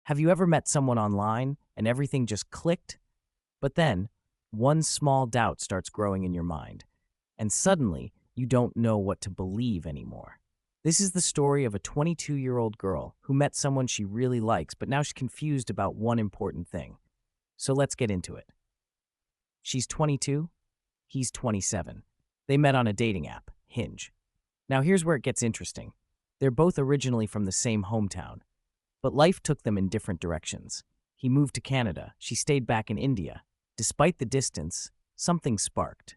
Have you ever met someone online and everything just clicked? But then, one small doubt starts growing in your mind, and suddenly you don't know what to believe anymore. This is the story of a 22-year-old girl who met someone she really likes, but now she's confused about one important thing. So let's get into it. She's 22, he's 27. They met on a dating app, Hinge. Now here's where it gets interesting. They're both originally from the same hometown, but life took them in different directions. He moved to Canada, she stayed back in India. Despite the distance, something sparked.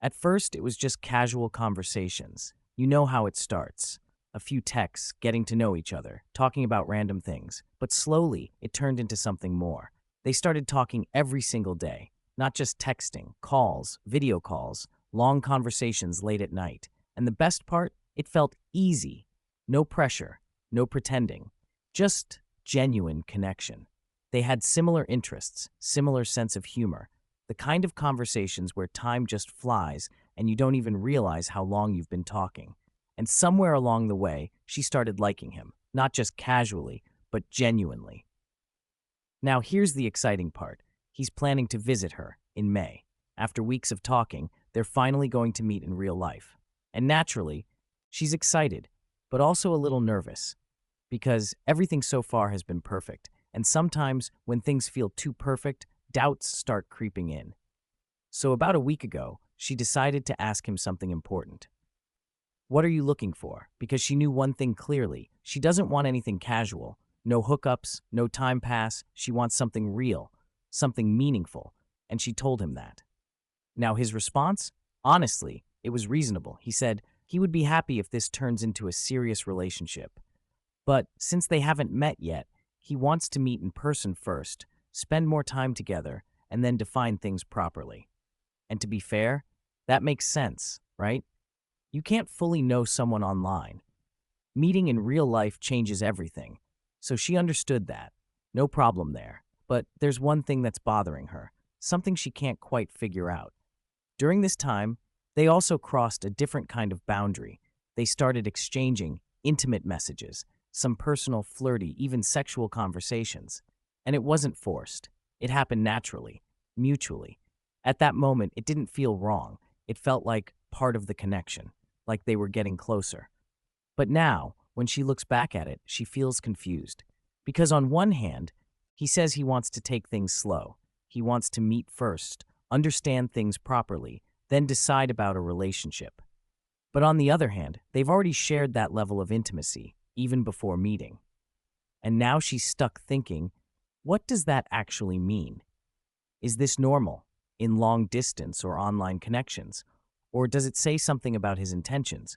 At first, it was just casual conversations. You know how it starts. A few texts, getting to know each other, talking about random things. But slowly, it turned into something more. They started talking every single day, not just texting, calls, video calls, long conversations late at night. And the best part, it felt easy. No pressure, no pretending. Just genuine connection. They had similar interests, similar sense of humor, the kind of conversations where time just flies and you don't even realize how long you've been talking. And somewhere along the way, she started liking him, not just casually, but genuinely. Now here's the exciting part. He's planning to visit her in May. After weeks of talking, they're finally going to meet in real life. And naturally, she's excited, but also a little nervous, because everything so far has been perfect. And sometimes, when things feel too perfect, doubts start creeping in. So about a week ago, she decided to ask him something important. What are you looking for? Because she knew one thing clearly. She doesn't want anything casual. No hookups, no time pass. She wants something real, something meaningful. And she told him that. Now his response? Honestly, it was reasonable. He said he would be happy if this turns into a serious relationship. But since they haven't met yet, he wants to meet in person first, spend more time together, and then define things properly. And to be fair, that makes sense, right? You can't fully know someone online. Meeting in real life changes everything. So she understood that. No problem there. But there's one thing that's bothering her, something she can't quite figure out. During this time, they also crossed a different kind of boundary. They started exchanging intimate messages, some personal, flirty, even sexual conversations. And it wasn't forced. It happened naturally, mutually. At that moment, it didn't feel wrong. It felt like part of the connection, like they were getting closer. But now, when she looks back at it, she feels confused. Because on one hand, he says he wants to take things slow. He wants to meet first, understand things properly, then decide about a relationship. But on the other hand, they've already shared that level of intimacy, even before meeting. And now she's stuck thinking, what does that actually mean? Is this normal, in long distance or online connections? Or does it say something about his intentions?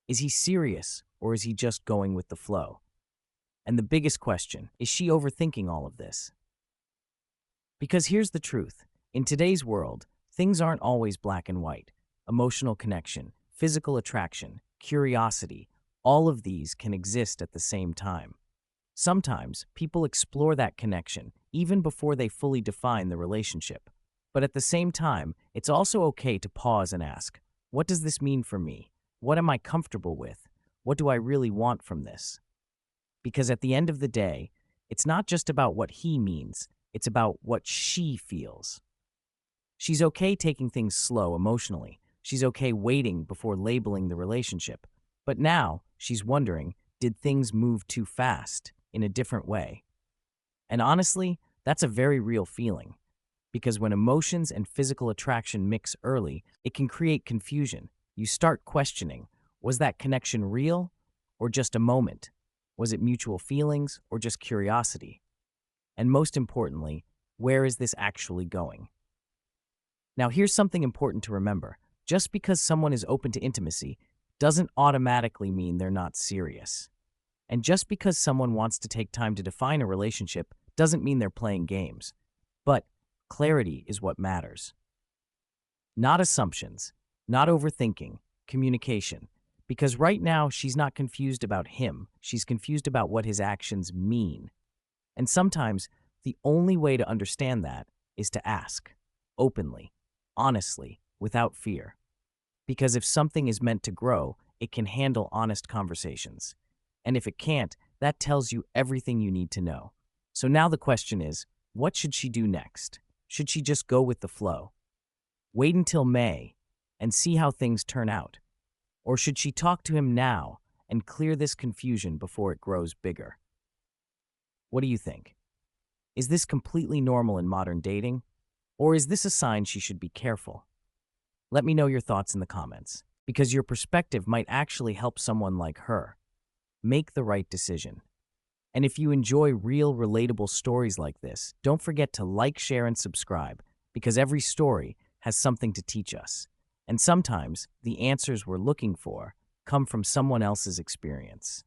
Is he serious, or is he just going with the flow? And the biggest question, is she overthinking all of this? Because here's the truth. In today's world, things aren't always black and white. Emotional connection, physical attraction, curiosity, all of these can exist at the same time. Sometimes, people explore that connection even before they fully define the relationship. But at the same time, it's also okay to pause and ask, what does this mean for me? What am I comfortable with? What do I really want from this? Because at the end of the day, it's not just about what he means, it's about what she feels. She's okay taking things slow emotionally. She's okay waiting before labeling the relationship. But now, she's wondering, did things move too fast, in a different way? And honestly, that's a very real feeling. Because when emotions and physical attraction mix early, it can create confusion. You start questioning, was that connection real or just a moment? Was it mutual feelings or just curiosity? And most importantly, where is this actually going? Now here's something important to remember. Just because someone is open to intimacy doesn't automatically mean they're not serious. And just because someone wants to take time to define a relationship doesn't mean they're playing games. But clarity is what matters. Not assumptions, not overthinking, communication. Because right now, she's not confused about him. She's confused about what his actions mean. And sometimes, the only way to understand that is to ask, openly, honestly, without fear. Because if something is meant to grow, it can handle honest conversations. And if it can't, that tells you everything you need to know. So now the question is, what should she do next? Should she just go with the flow? Wait until May and see how things turn out? Or should she talk to him now and clear this confusion before it grows bigger? What do you think? Is this completely normal in modern dating? Or is this a sign she should be careful? Let me know your thoughts in the comments, because your perspective might actually help someone like her make the right decision. And if you enjoy real, relatable stories like this, don't forget to like, share, and subscribe, because every story has something to teach us. And sometimes the answers we're looking for come from someone else's experience.